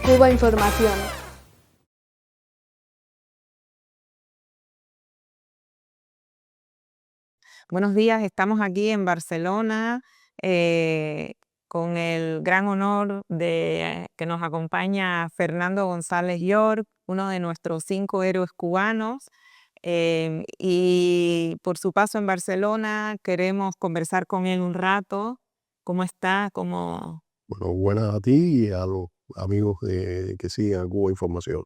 Cuba Información. Buenos días, estamos aquí en Barcelona eh, con el gran honor de que nos acompaña Fernando González York, uno de nuestros 5 héroes cubanos. Y por su paso en Barcelona queremos conversar con él un rato. ¿Cómo está? Bueno, buenas a ti y a los amigos que siguen a Cuba Información.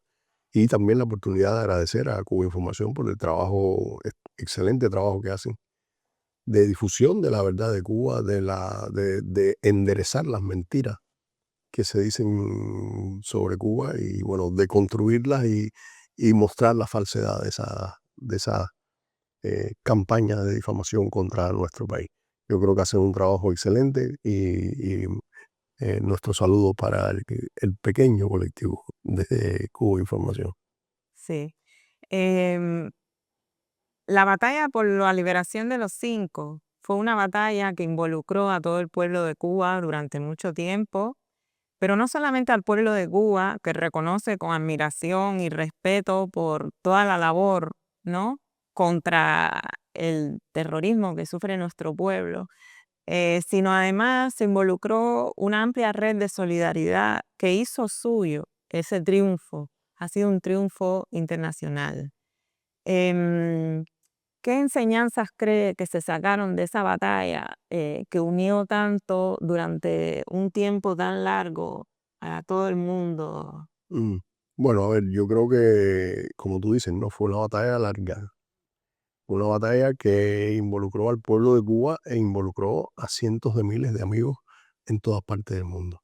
Y también la oportunidad de agradecer a Cuba Información por el trabajo, excelente trabajo que hacen de difusión de la verdad de Cuba, de enderezar las mentiras que se dicen sobre Cuba y bueno, de construirlas y mostrar la falsedad de esa campaña de difamación contra nuestro país. Yo creo que hacen un trabajo excelente y nuestro saludo para el pequeño colectivo de Cuba Información. Sí. Em, la batalla por la liberación de los 5 fue una batalla que involucró a todo el pueblo de Cuba durante mucho tiempo. Pero no solamente al pueblo de Cuba, que reconoce con admiración y respeto por toda la labor, ¿no?, contra el terrorismo que sufre nuestro pueblo, sino además se involucró una amplia red de solidaridad que hizo suyo ese triunfo. Ha sido un triunfo internacional. Em, ¿Qué enseñanzas cree que se sacaron de esa batalla que unió tanto durante un tiempo tan largo a todo el mundo? Mm. Bueno, a ver, yo creo que, como tú dices, no fue una batalla larga, fue una batalla que involucró al pueblo de Cuba e involucró a cientos de miles de amigos en todas partes del mundo.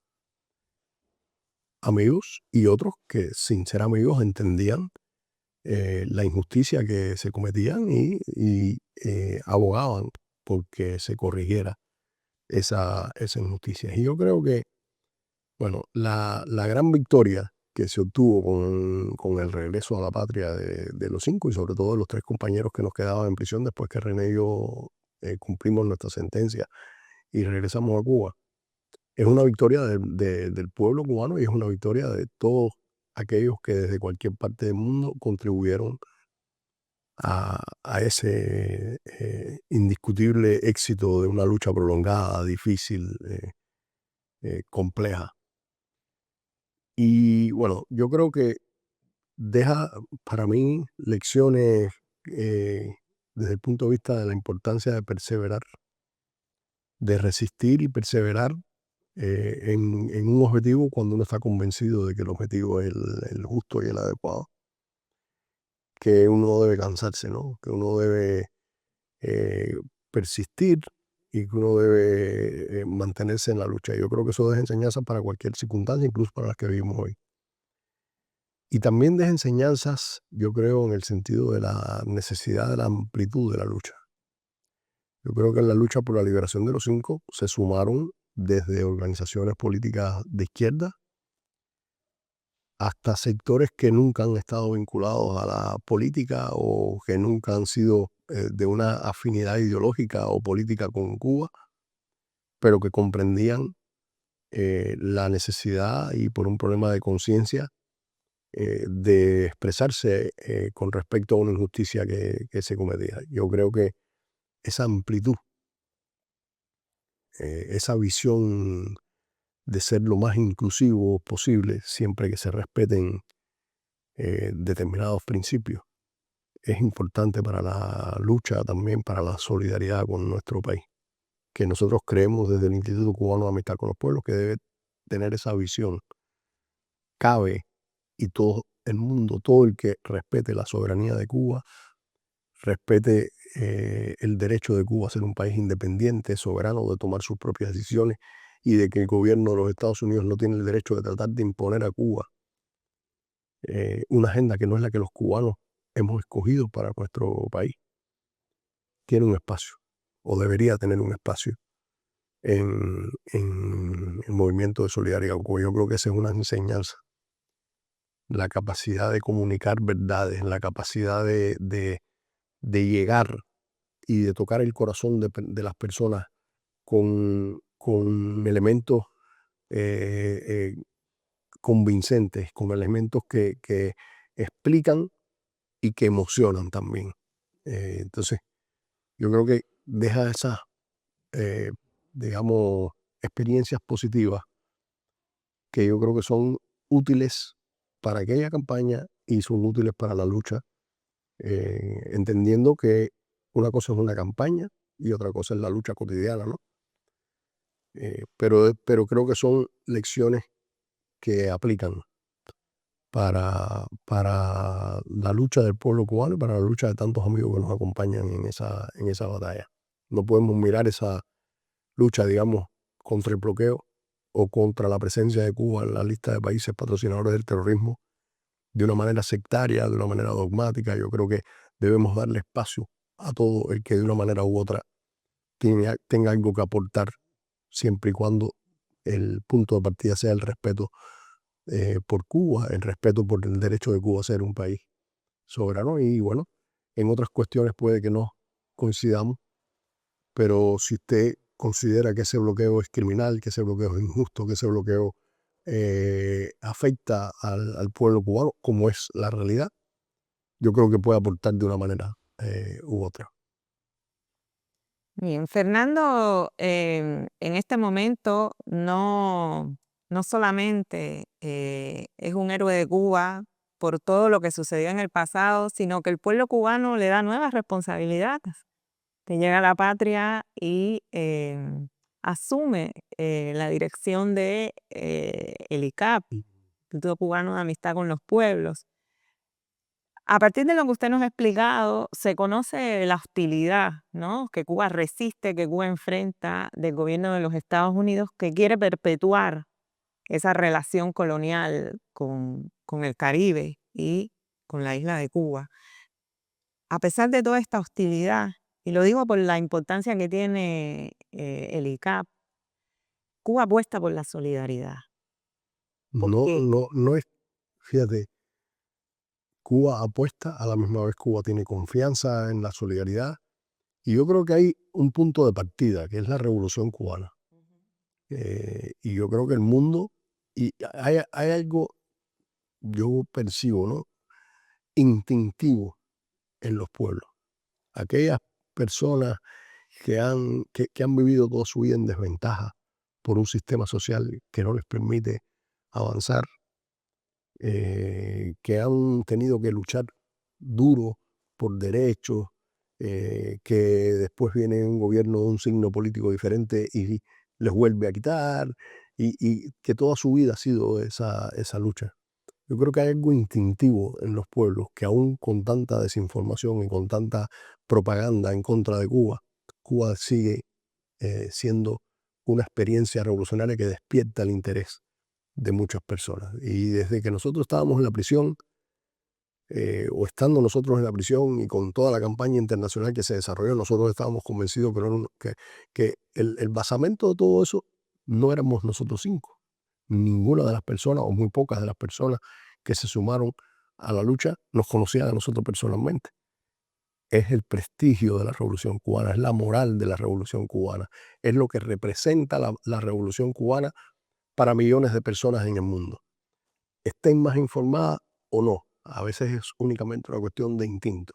Amigos y otros que, sin ser amigos, entendían la injusticia que se cometían y abogaban porque se corrigiera esa injusticia. Y yo creo que, bueno, la gran victoria que se obtuvo con el regreso a la patria de los 5 y sobre todo de los 3 compañeros que nos quedaban en prisión después que René y yo cumplimos nuestra sentencia y regresamos a Cuba, es una victoria del pueblo cubano y es una victoria de todos aquellos que desde cualquier parte del mundo contribuyeron a ese indiscutible éxito de una lucha prolongada, difícil, compleja. Y bueno, yo creo que deja para mí lecciones desde el punto de vista de la importancia de perseverar, de resistir y perseverar en un objetivo cuando uno está convencido de que el objetivo es el justo y el adecuado, que uno no debe cansarse, ¿no? Que uno debe eh, persistir y que uno debe mantenerse en la lucha. Yo creo que eso deja enseñanzas para cualquier circunstancia, incluso para las que vivimos hoy. Y también deja enseñanzas, yo creo, en el sentido de la necesidad de la amplitud de la lucha. Yo creo que en la lucha por la liberación de los 5 se sumaron desde organizaciones políticas de izquierda hasta sectores que nunca han estado vinculados a la política o que nunca han sido de una afinidad ideológica o política con Cuba, pero que comprendían la necesidad y por un problema de conciencia de expresarse con respecto a una injusticia que se cometía. Yo creo que esa amplitud, esa visión de ser lo más inclusivo posible, siempre que se respeten determinados principios, es importante para la lucha, también para la solidaridad con nuestro país, que nosotros creemos desde el Instituto Cubano de Amistad con los Pueblos que debe tener esa visión. Cabe, y todo el mundo, todo el que respete la soberanía de Cuba, respete el derecho de Cuba a ser un país independiente, soberano, de tomar sus propias decisiones y de que el gobierno de los Estados Unidos no tiene el derecho de tratar de imponer a Cuba una agenda que no es la que los cubanos hemos escogido para nuestro país. Tiene un espacio, o debería tener un espacio en el movimiento de solidaridad con Cuba. Yo creo que esa es una enseñanza. La capacidad de comunicar verdades, la capacidad de llegar y de tocar el corazón de las personas con elementos convincentes, con elementos que explican y que emocionan también. Entonces, yo creo que deja esas, digamos, experiencias positivas que yo creo que son útiles para aquella campaña y son útiles para la lucha, entendiendo que una cosa es una campaña y otra cosa es la lucha cotidiana, ¿no? Pero creo que son lecciones que aplican para la lucha del pueblo cubano y para la lucha de tantos amigos que nos acompañan en esa batalla. No podemos mirar esa lucha, digamos, contra el bloqueo o contra la presencia de Cuba en la lista de países patrocinadores del terrorismo de una manera sectaria, de una manera dogmática. Yo creo que debemos darle espacio a todo el que de una manera u otra tenga algo que aportar, siempre y cuando el punto de partida sea el respeto por Cuba, el respeto por el derecho de Cuba a ser un país soberano. Y bueno, en otras cuestiones puede que no coincidamos, pero si usted considera que ese bloqueo es criminal, que ese bloqueo es injusto, que ese bloqueo afecta al pueblo cubano, como es la realidad, yo creo que puede aportar de una manera u otra. Bien, Fernando, en este momento no solamente es un héroe de Cuba por todo lo que sucedió en el pasado, sino que el pueblo cubano le da nuevas responsabilidades. Te llega a la patria y asume la dirección de el ICAP, Instituto Cubano de Amistad con los Pueblos. A partir de lo que usted nos ha explicado, se conoce la hostilidad, ¿no?, que Cuba resiste, que Cuba enfrenta del gobierno de los Estados Unidos, que quiere perpetuar esa relación colonial con el Caribe y con la isla de Cuba. A pesar de toda esta hostilidad, y lo digo por la importancia que tiene el ICAP, Cuba apuesta por la solidaridad. No, Porque no es, fíjate, Cuba apuesta, a la misma vez Cuba tiene confianza en la solidaridad, y yo creo que hay un punto de partida, que es la Revolución Cubana. Y yo creo que el mundo, y hay algo, yo percibo, ¿no?, instintivo en los pueblos. Aquellas personas que han vivido toda su vida en desventaja por un sistema social que no les permite avanzar, que han tenido que luchar duro por derechos, que después viene un gobierno de un signo político diferente y les vuelve a quitar, y que toda su vida ha sido esa lucha. Yo creo que hay algo instintivo en los pueblos que aún con tanta desinformación y con tanta propaganda en contra de Cuba, Cuba sigue siendo una experiencia revolucionaria que despierta el interés de muchas personas. Y desde que nosotros estábamos en la prisión, o estando nosotros en la prisión y con toda la campaña internacional que se desarrolló, nosotros estábamos convencidos que el basamento de todo eso no éramos nosotros cinco. Ninguna de las personas, o muy pocas de las personas que se sumaron a la lucha, nos conocían a nosotros personalmente. Es el prestigio de la Revolución Cubana, es la moral de la Revolución Cubana, es lo que representa la Revolución Cubana para millones de personas en el mundo. Estén más informadas o no, a veces es únicamente una cuestión de instinto.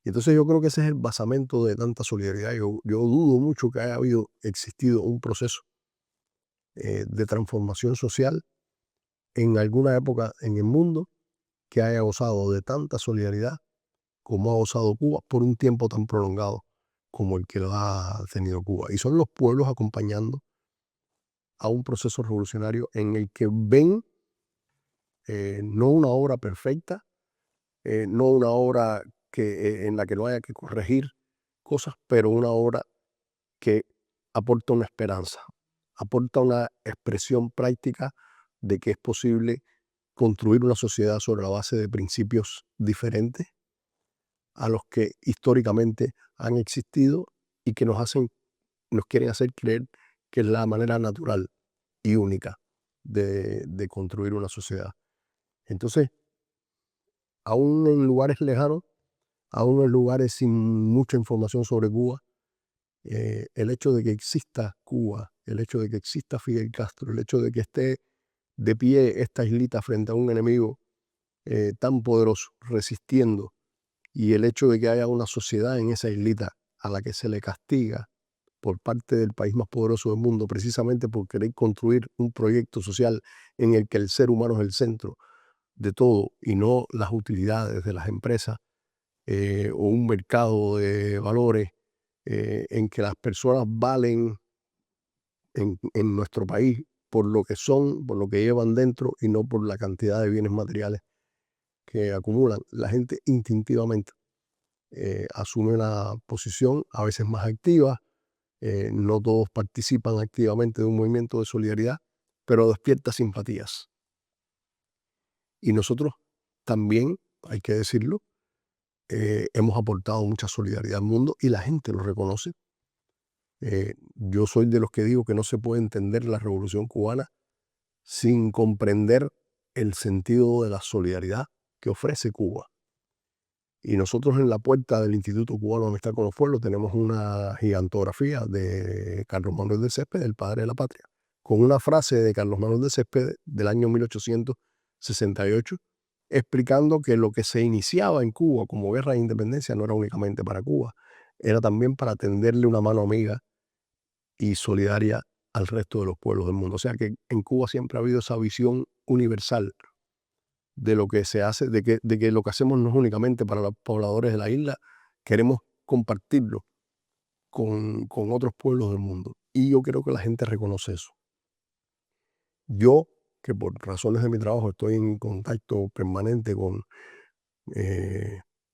Y entonces yo creo que ese es el basamento de tanta solidaridad. Yo dudo mucho que haya existido un proceso de transformación social en alguna época en el mundo que haya gozado de tanta solidaridad como ha gozado Cuba por un tiempo tan prolongado como el que lo ha tenido Cuba. Y son los pueblos acompañando a un proceso revolucionario en el que ven no una obra perfecta, no una obra en la que no haya que corregir cosas, pero una obra que aporta una esperanza, aporta una expresión práctica de que es posible construir una sociedad sobre la base de principios diferentes a los que históricamente han existido y que nos quieren hacer creer que es la manera natural y única de construir una sociedad. Entonces, aún en lugares lejanos, aún en lugares sin mucha información sobre Cuba, el hecho de que exista Cuba, el hecho de que exista Fidel Castro, el hecho de que esté de pie esta islita frente a un enemigo tan poderoso, resistiendo, y el hecho de que haya una sociedad en esa islita a la que se le castiga por parte del país más poderoso del mundo, precisamente por querer construir un proyecto social en el que el ser humano es el centro de todo y no las utilidades de las empresas, o un mercado de valores en que las personas valen en nuestro país por lo que son, por lo que llevan dentro y no por la cantidad de bienes materiales que acumulan. La gente instintivamente asume una posición a veces más activa. No todos participan activamente de un movimiento de solidaridad, pero despierta simpatías. Y nosotros también, hay que decirlo, hemos aportado mucha solidaridad al mundo y la gente lo reconoce. Yo soy de los que digo que no se puede entender la Revolución Cubana sin comprender el sentido de la solidaridad que ofrece Cuba. Y nosotros en la puerta del Instituto Cubano de Amistad con los Pueblos tenemos una gigantografía de Carlos Manuel de Céspedes, el padre de la patria, con una frase de Carlos Manuel de Céspedes del año 1868, explicando que lo que se iniciaba en Cuba como guerra de independencia no era únicamente para Cuba, era también para tenderle una mano amiga y solidaria al resto de los pueblos del mundo. O sea que en Cuba siempre ha habido esa visión universal de lo que se hace, de que lo que hacemos no es únicamente para los pobladores de la isla, queremos compartirlo con otros pueblos del mundo. Y yo creo que la gente reconoce eso. Yo, que por razones de mi trabajo estoy en contacto permanente con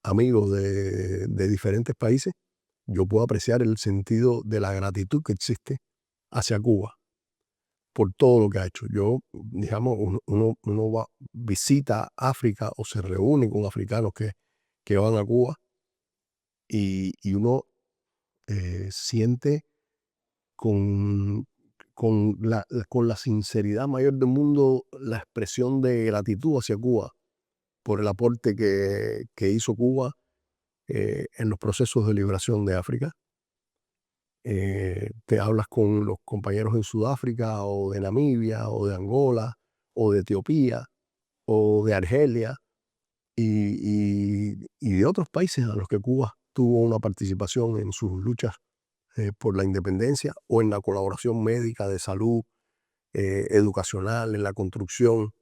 amigos de diferentes países, yo puedo apreciar el sentido de la gratitud que existe hacia Cuba por todo lo que ha hecho. Yo, digamos, uno visita África o se reúne con africanos que van a Cuba y uno siente con, con la sinceridad mayor del mundo la expresión de gratitud hacia Cuba por el aporte que hizo Cuba en los procesos de liberación de África. Te hablas con los compañeros en Sudáfrica o de Namibia o de Angola o de Etiopía o de Argelia y de otros países a los que Cuba tuvo una participación en sus luchas por la independencia o en la colaboración médica, de salud, educacional, en la construcción.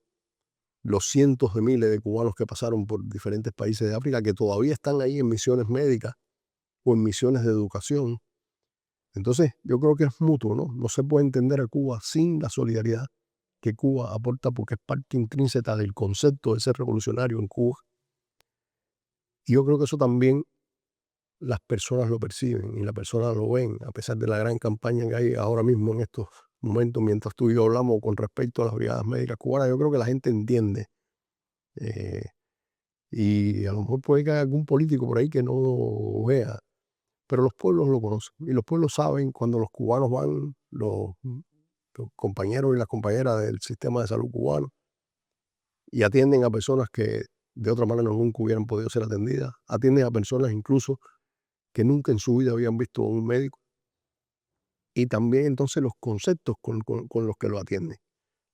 Los cientos de miles de cubanos que pasaron por diferentes países de África que todavía están ahí en misiones médicas o en misiones de educación. Entonces, yo creo que es mutuo, ¿no? No se puede entender a Cuba sin la solidaridad que Cuba aporta porque es parte intrínseca del concepto de ser revolucionario en Cuba. Y yo creo que eso también las personas lo perciben y las personas lo ven, a pesar de la gran campaña que hay ahora mismo en estos momentos, mientras tú y yo hablamos con respecto a las brigadas médicas cubanas. Yo creo que la gente entiende. eh, y a lo mejor puede que haya algún político por ahí que no lo vea, pero los pueblos lo conocen y los pueblos saben cuando los cubanos van, los compañeros y las compañeras del sistema de salud cubano y atienden a personas que de otra manera nunca hubieran podido ser atendidas, atienden a personas incluso que nunca en su vida habían visto a un médico, y también entonces los conceptos con los que lo atienden.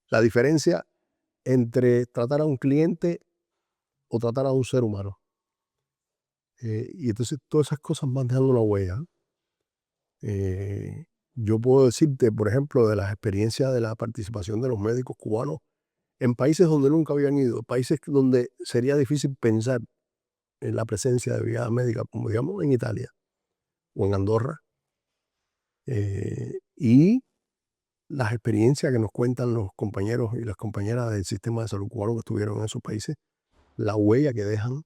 La diferencia entre tratar a un cliente o tratar a un ser humano. Y entonces todas esas cosas van dejando una huella. Yo puedo decirte, por ejemplo, de las experiencias de la participación de los médicos cubanos en países donde nunca habían ido, países donde sería difícil pensar en la presencia de brigadas médicas, como digamos en Italia o en Andorra, y las experiencias que nos cuentan los compañeros y las compañeras del sistema de salud cubano que estuvieron en esos países, la huella que dejan,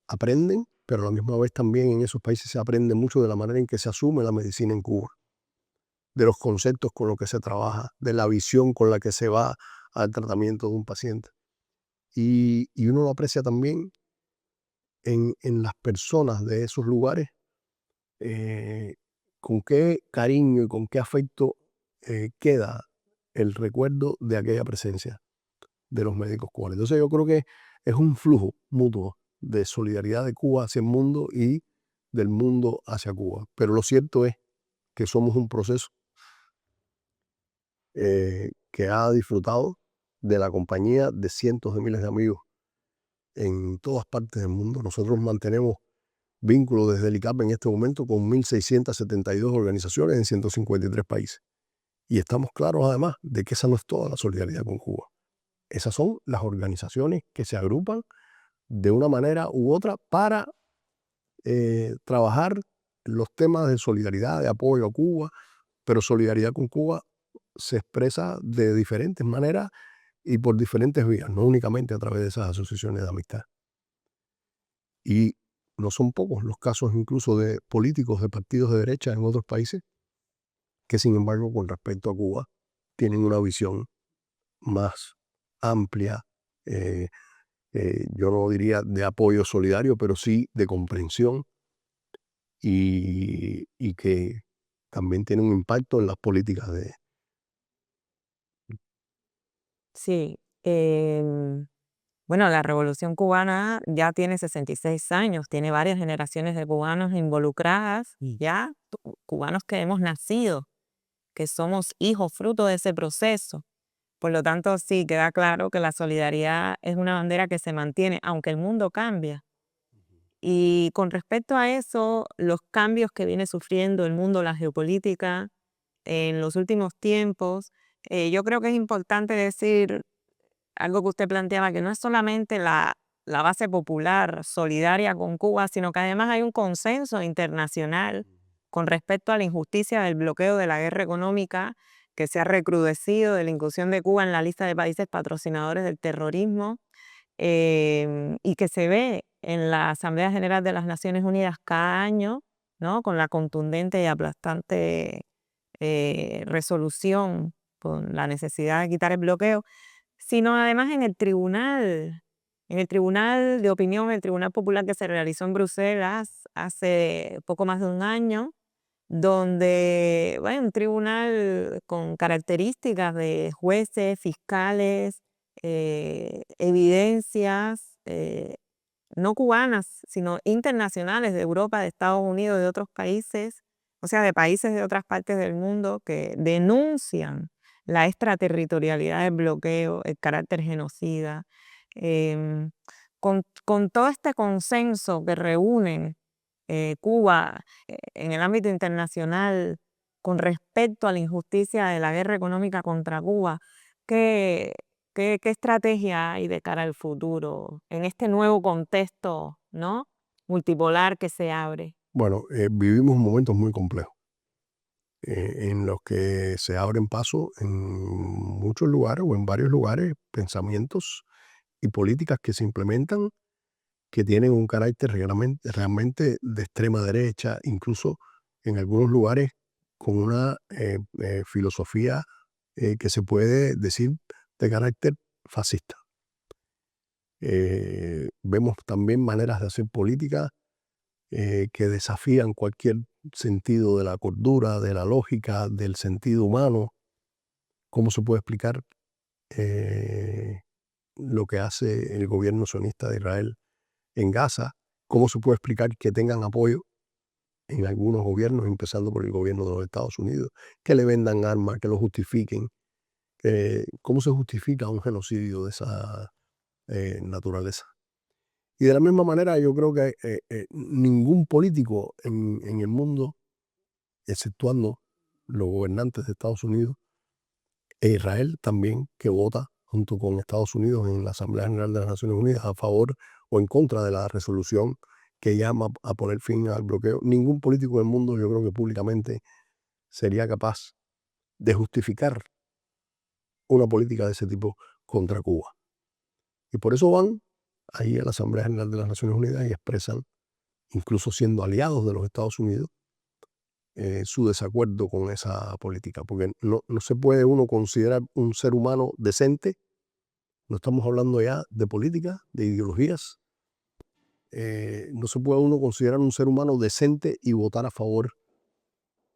aprenden, pero a la misma vez también en esos países se aprende mucho de la manera en que se asume la medicina en Cuba, de los conceptos con los que se trabaja, de la visión con la que se va al tratamiento de un paciente. Y uno lo aprecia también en las personas de esos lugares, con qué cariño y con qué afecto queda el recuerdo de aquella presencia de los médicos cubanos. Entonces yo creo que es un flujo mutuo de solidaridad de Cuba hacia el mundo y del mundo hacia Cuba. Pero lo cierto es que somos un proceso que ha disfrutado de la compañía de cientos de miles de amigos en todas partes del mundo. Nosotros mantenemos vínculos desde el ICAP en este momento con 1.672 organizaciones en 153 países. Y estamos claros además de que esa no es toda la solidaridad con Cuba. Esas son las organizaciones que se agrupan de una manera u otra para trabajar los temas de solidaridad, de apoyo a Cuba, pero solidaridad con Cuba se expresa de diferentes maneras y por diferentes vías, no únicamente a través de esas asociaciones de amistad. Y no son pocos los casos incluso de políticos de partidos de derecha en otros países que, sin embargo, con respecto a Cuba, tienen una visión más amplia, yo no diría de apoyo solidario, pero sí de comprensión y que también tiene un impacto en las políticas de... Sí. Bueno, la Revolución Cubana ya tiene 66 años, tiene varias generaciones de cubanos involucradas, y ya cubanos que hemos nacido, que somos hijos fruto de ese proceso. Por lo tanto, sí, queda claro que la solidaridad es una bandera que se mantiene, aunque el mundo cambia. Y con respecto a eso, los cambios que viene sufriendo el mundo, la geopolítica, en los últimos tiempos, yo creo que es importante decir algo que usted planteaba, que no es solamente la base popular solidaria con Cuba, sino que además hay un consenso internacional con respecto a la injusticia del bloqueo de la guerra económica que se ha recrudecido, de la inclusión de Cuba en la lista de países patrocinadores del terrorismo, y que se ve en la Asamblea General de las Naciones Unidas cada año, ¿no? Con la contundente y aplastante resolución con la necesidad de quitar el bloqueo, sino además en el Tribunal de Opinión, el Tribunal Popular que se realizó en Bruselas hace poco más de un año, donde, bueno, un tribunal con características de jueces, fiscales, evidencias, no cubanas, sino internacionales de Europa, de Estados Unidos, de otros países, o sea, de países de otras partes del mundo que denuncian la extraterritorialidad del bloqueo, el carácter genocida. Em, con todo este consenso que reúnen Cuba en el ámbito internacional con respecto a la injusticia de la guerra económica contra Cuba, ¿qué, qué estrategia hay de cara al futuro en este nuevo contexto, ¿no? multipolar que se abre? Bueno, vivimos momentos muy complejos en los que se abren paso en muchos lugares o en varios lugares pensamientos y políticas que se implementan que tienen un carácter realmente de extrema derecha, incluso en algunos lugares con una filosofía que se puede decir de carácter fascista. Vemos también maneras de hacer política que desafían cualquier sentido de la cordura, de la lógica, del sentido humano. ¿Cómo se puede explicar lo que hace el gobierno sionista de Israel en Gaza? ¿Cómo se puede explicar que tengan apoyo en algunos gobiernos, empezando por el gobierno de los Estados Unidos, que le vendan armas, que lo justifiquen? ¿Cómo se justifica un genocidio de esa naturaleza? Y de la misma manera yo creo que ningún político en el mundo, exceptuando los gobernantes de Estados Unidos e Israel también, que vota junto con Estados Unidos en la Asamblea General de las Naciones Unidas a favor o en contra de la resolución que llama a poner fin al bloqueo, ningún político del mundo, yo creo que públicamente, sería capaz de justificar una política de ese tipo contra Cuba. Y por eso van ahí a la Asamblea General de las Naciones Unidas y expresan, incluso siendo aliados de los Estados Unidos, su desacuerdo con esa política, porque no se puede uno considerar un ser humano decente, no estamos hablando ya de política, de ideologías, no se puede uno considerar un ser humano decente y votar a favor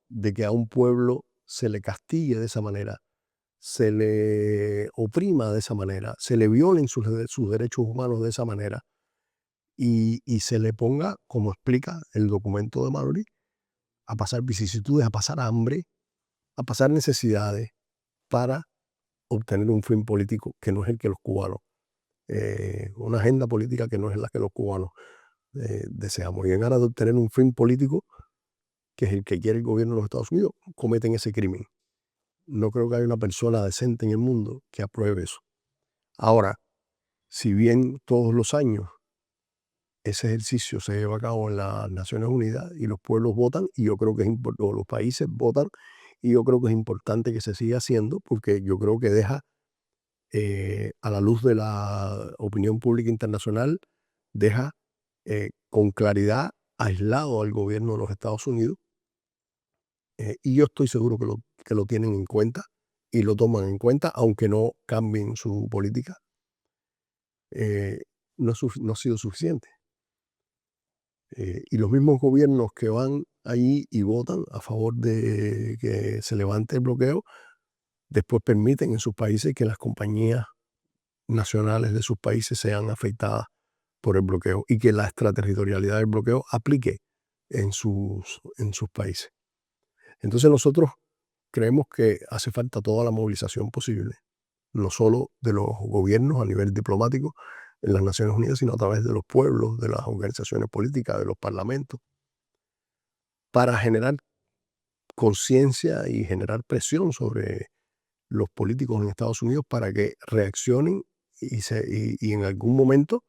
de que a un pueblo se le castigue de esa manera, se le oprima de esa manera, se le violen sus derechos humanos de esa manera y se le ponga, como explica el documento de Mallory, a pasar vicisitudes, a pasar hambre, a pasar necesidades para obtener un fin político que no es el que los cubanos, una agenda política que no es la que los cubanos deseamos. Y en aras de obtener un fin político, que es el que quiere el gobierno de los Estados Unidos, cometen ese crimen. No creo que haya una persona decente en el mundo que apruebe eso. Ahora, si bien todos los años ese ejercicio se lleva a cabo en las Naciones Unidas y los pueblos votan, y yo creo que es o los países votan, y yo creo que es importante que se siga haciendo, porque yo creo que deja a la luz de la opinión pública internacional, deja con claridad aislado al gobierno de los Estados Unidos, y yo estoy seguro que lo tienen en cuenta y lo toman en cuenta, aunque no cambien su política. No ha sido suficiente. Y los mismos gobiernos que van allí y votan a favor de que se levante el bloqueo, después permiten en sus países que las compañías nacionales de sus países sean afectadas por el bloqueo y que la extraterritorialidad del bloqueo aplique en sus países. Entonces nosotros creemos que hace falta toda la movilización posible, no solo de los gobiernos a nivel diplomático en las Naciones Unidas, sino a través de los pueblos, de las organizaciones políticas, de los parlamentos, para generar conciencia y generar presión sobre los políticos en Estados Unidos para que reaccionen y en algún momento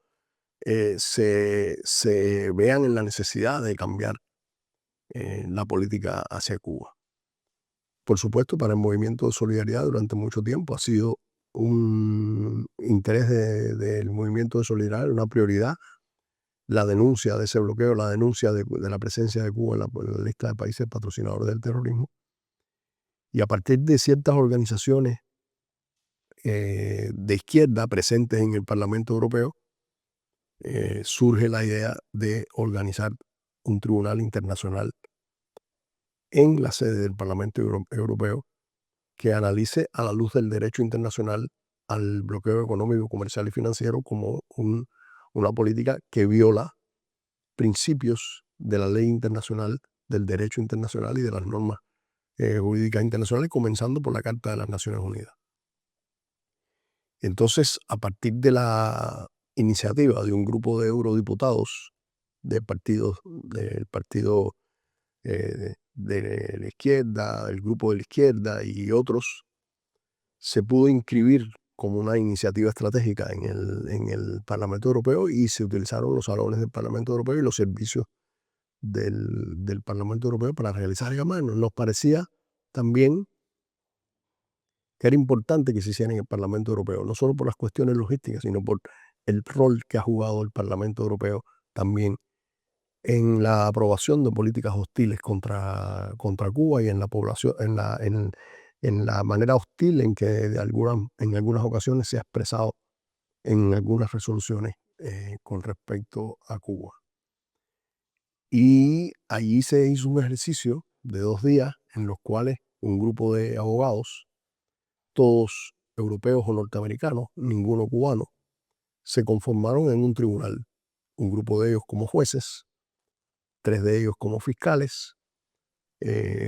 se vean en la necesidad de cambiar la política hacia Cuba. Por supuesto, para el movimiento de solidaridad durante mucho tiempo ha sido un interés del movimiento de solidaridad, una prioridad, la denuncia de ese bloqueo, la denuncia de la presencia de Cuba en la lista de países patrocinadores del terrorismo. Y a partir de ciertas organizaciones de izquierda presentes en el Parlamento Europeo, surge la idea de organizar un tribunal internacional en la sede del Parlamento Europeo que analice a la luz del derecho internacional al bloqueo económico, comercial y financiero como una política que viola principios de la ley internacional, del derecho internacional y de las normas jurídicas internacionales, comenzando por la Carta de las Naciones Unidas. Entonces, a partir de la iniciativa de un grupo de eurodiputados del partido de la izquierda, el grupo de la izquierda y otros, se pudo inscribir como una iniciativa estratégica en el Parlamento Europeo y se utilizaron los salones del Parlamento Europeo y los servicios del Parlamento Europeo para realizar llamadas. Nos parecía también que era importante que se hiciera en el Parlamento Europeo, no solo por las cuestiones logísticas, sino por el rol que ha jugado el Parlamento Europeo también en la aprobación de políticas hostiles contra Cuba y en la población, en la manera hostil en que en algunas ocasiones se ha expresado en algunas resoluciones con respecto a Cuba. Y allí se hizo un ejercicio de 2 días en los cuales un grupo de abogados, todos europeos o norteamericanos, ninguno cubano, se conformaron en un tribunal, un grupo de ellos como jueces, 3 de ellos como fiscales,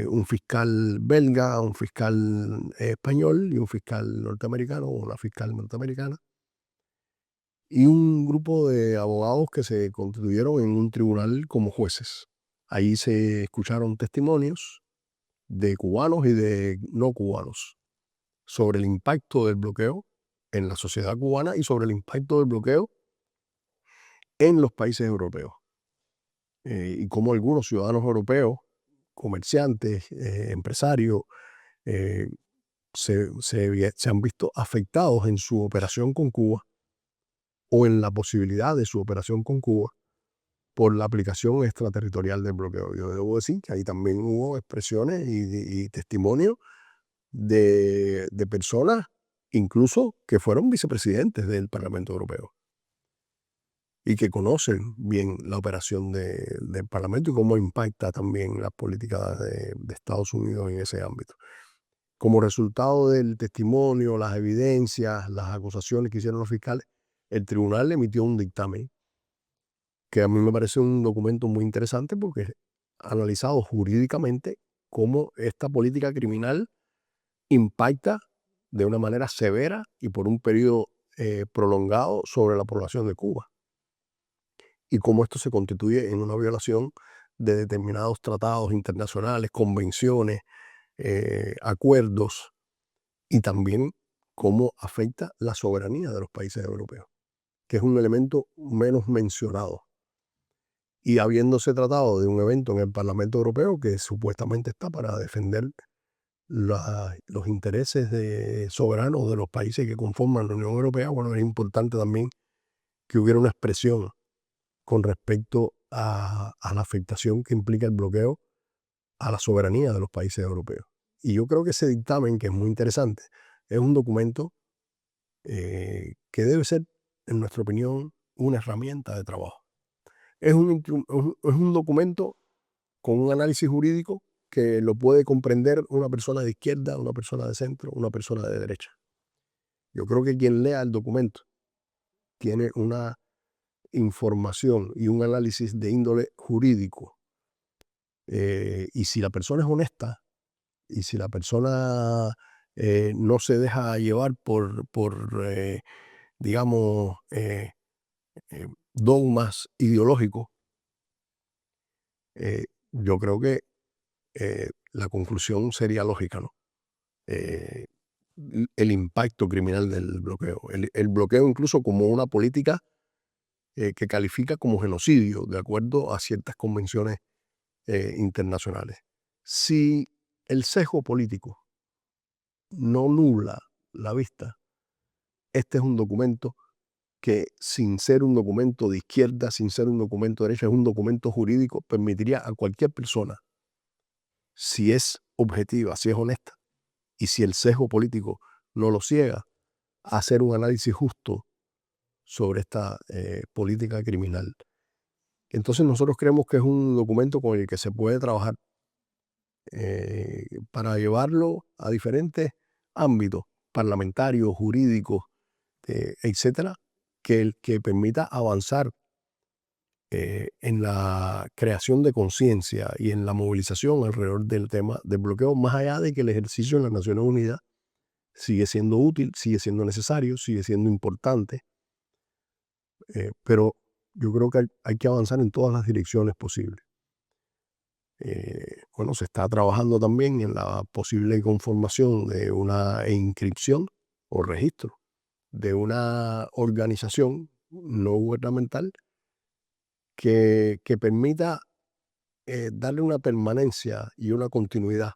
un fiscal belga, un fiscal español y un fiscal norteamericano o una fiscal norteamericana, y un grupo de abogados que se constituyeron en un tribunal como jueces. Ahí se escucharon testimonios de cubanos y de no cubanos sobre el impacto del bloqueo en la sociedad cubana y sobre el impacto del bloqueo en los países europeos. Y cómo algunos ciudadanos europeos, comerciantes, empresarios, se han visto afectados en su operación con Cuba o en la posibilidad de su operación con Cuba por la aplicación extraterritorial del bloqueo. Yo debo decir que ahí también hubo expresiones y testimonios de personas incluso que fueron vicepresidentes del Parlamento Europeo y que conocen bien la operación del Parlamento y cómo impacta también las políticas de Estados Unidos en ese ámbito. Como resultado del testimonio, las evidencias, las acusaciones que hicieron los fiscales, el tribunal emitió un dictamen que a mí me parece un documento muy interesante porque ha analizado jurídicamente cómo esta política criminal impacta de una manera severa y por un periodo prolongado sobre la población de Cuba. Y cómo esto se constituye en una violación de determinados tratados internacionales, convenciones, acuerdos, y también cómo afecta la soberanía de los países europeos, que es un elemento menos mencionado. Y habiéndose tratado de un evento en el Parlamento Europeo que supuestamente está para defender los intereses soberanos de los países que conforman la Unión Europea, bueno, es importante también que hubiera una expresión con respecto a la afectación que implica el bloqueo a la soberanía de los países europeos. Y yo creo que ese dictamen, que es muy interesante, es un documento que debe ser, en nuestra opinión, una herramienta de trabajo. Es un documento con un análisis jurídico que lo puede comprender una persona de izquierda, una persona de centro, una persona de derecha. Yo creo que quien lea el documento tiene una información y un análisis de índole jurídico. Y si la persona es honesta, y si la persona no se deja llevar por digamos, dogmas ideológicos, yo creo que la conclusión sería lógica, ¿no? El impacto criminal del bloqueo. El bloqueo incluso como una política que califica como genocidio, de acuerdo a ciertas convenciones internacionales. Si el sesgo político no nubla la vista, este es un documento que, sin ser un documento de izquierda, sin ser un documento de derecha, es un documento jurídico, permitiría a cualquier persona, si es objetiva, si es honesta, y si el sesgo político no lo ciega, hacer un análisis justo sobre esta política criminal. Entonces nosotros creemos que es un documento con el que se puede trabajar para llevarlo a diferentes ámbitos parlamentarios, jurídicos, etcétera, que permita avanzar en la creación de conciencia y en la movilización alrededor del tema del bloqueo, más allá de que el ejercicio en las Naciones Unidas sigue siendo útil, sigue siendo necesario, sigue siendo importante, pero yo creo que hay que avanzar en todas las direcciones posibles. Bueno, se está trabajando también en la posible conformación de una inscripción o registro de una organización no gubernamental que permita darle una permanencia y una continuidad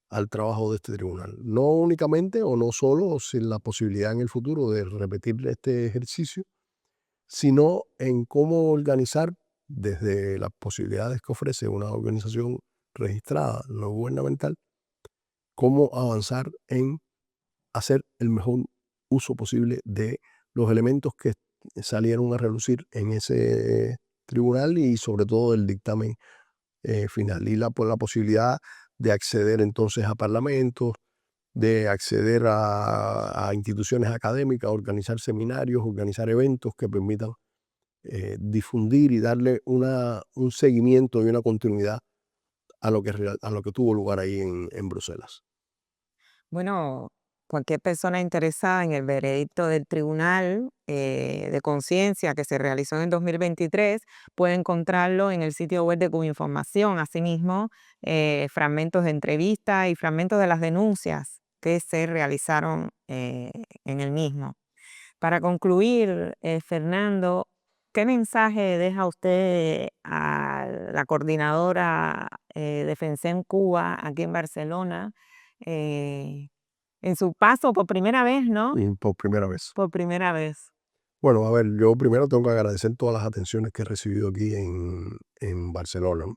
al trabajo de este tribunal. No únicamente o no solo sin la posibilidad en el futuro de repetir este ejercicio, sino en cómo organizar desde las posibilidades que ofrece una organización registrada no gubernamental, cómo avanzar en hacer el mejor uso posible de los elementos que salieron a relucir en ese tribunal y sobre todo el dictamen final. Y la posibilidad de acceder entonces a parlamentos, de acceder a instituciones académicas, organizar seminarios, organizar eventos que permitan difundir y darle un seguimiento y una continuidad a lo que tuvo lugar ahí en Bruselas. Bueno, cualquier persona interesada en el veredicto del Tribunal de Conciencia que se realizó en el 2023 puede encontrarlo en el sitio web de Cubinformación. Asimismo, fragmentos de entrevistas y fragmentos de las denuncias que se realizaron en el mismo. Para concluir, Fernando, ¿qué mensaje deja usted a la coordinadora Defensé en Cuba, aquí en Barcelona, en su paso por primera vez, ¿no? Y por primera vez. Por primera vez. Bueno, a ver, yo primero tengo que agradecer todas las atenciones que he recibido aquí en Barcelona, ¿no?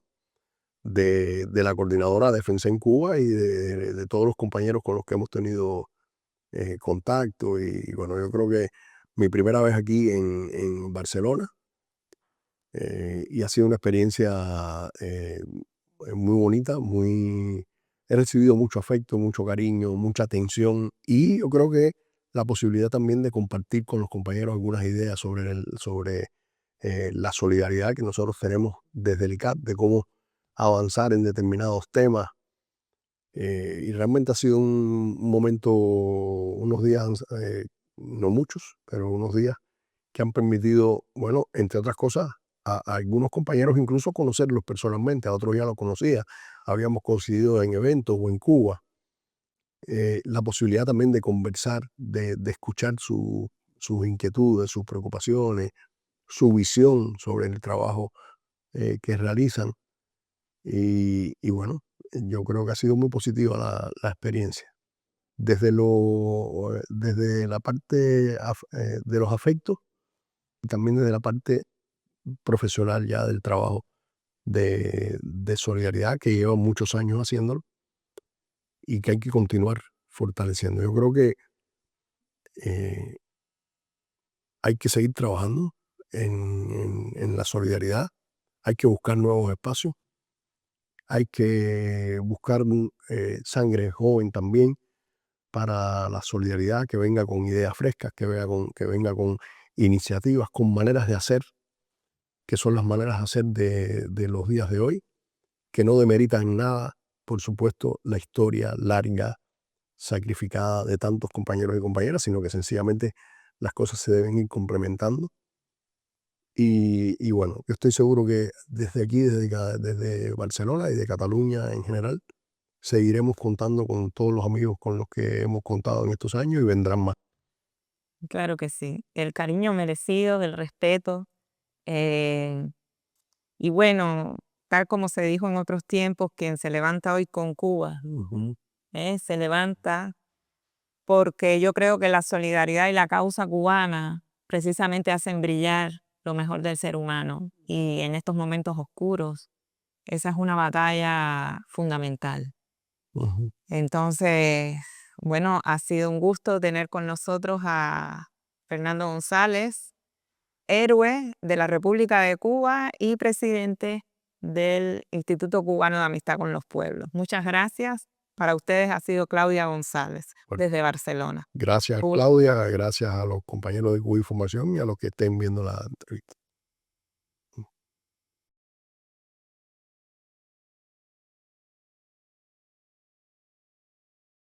de la coordinadora Defensé en Cuba y de todos los compañeros con los que hemos tenido contacto. Y bueno, yo creo que mi primera vez aquí en Barcelona y ha sido una experiencia muy bonita, he recibido mucho afecto, mucho cariño, mucha atención y yo creo que la posibilidad también de compartir con los compañeros algunas ideas sobre la solidaridad que nosotros tenemos desde el ICAP, de cómo avanzar en determinados temas Y realmente ha sido un momento, unos días, no muchos, pero unos días que han permitido, bueno, entre otras cosas, a algunos compañeros incluso conocerlos personalmente, a otros ya los conocía, habíamos coincidido en eventos o en Cuba. La posibilidad también de conversar, de escuchar sus inquietudes, sus preocupaciones, su visión sobre el trabajo que realizan. Y bueno, yo creo que ha sido muy positiva la experiencia. Desde la parte de los afectos y también desde la parte profesional ya del trabajo de solidaridad que lleva muchos años haciéndolo y que hay que continuar fortaleciendo. Yo creo que eh, hay que seguir trabajando en la solidaridad, hay que buscar nuevos espacios, hay que buscar sangre joven también para la solidaridad, que venga con ideas frescas, que venga con iniciativas, con maneras de hacer, que son las maneras de hacer de los días de hoy, que no demeritan en nada, por supuesto, la historia larga, sacrificada de tantos compañeros y compañeras, sino que sencillamente las cosas se deben ir complementando. Y bueno, yo estoy seguro que desde aquí, desde Barcelona y de Cataluña en general, seguiremos contando con todos los amigos con los que hemos contado en estos años y vendrán más. Claro que sí. El cariño merecido, el respeto. eh, y bueno, tal como se dijo en otros tiempos, quien se levanta hoy con Cuba, Ujú, se levanta porque yo creo que la solidaridad y la causa cubana precisamente hacen brillar lo mejor del ser humano. Y en estos momentos oscuros, esa es una batalla fundamental. ujú. Entonces, bueno, ha sido un gusto tener con nosotros a Fernando González, héroe de la República de Cuba y presidente del Instituto Cubano de Amistad con los Pueblos. Muchas gracias. Para ustedes ha sido Claudia González, Bueno, desde Barcelona. gracias Ru- Claudia, gracias a los compañeros de Cuba Información y a los que estén viendo la entrevista.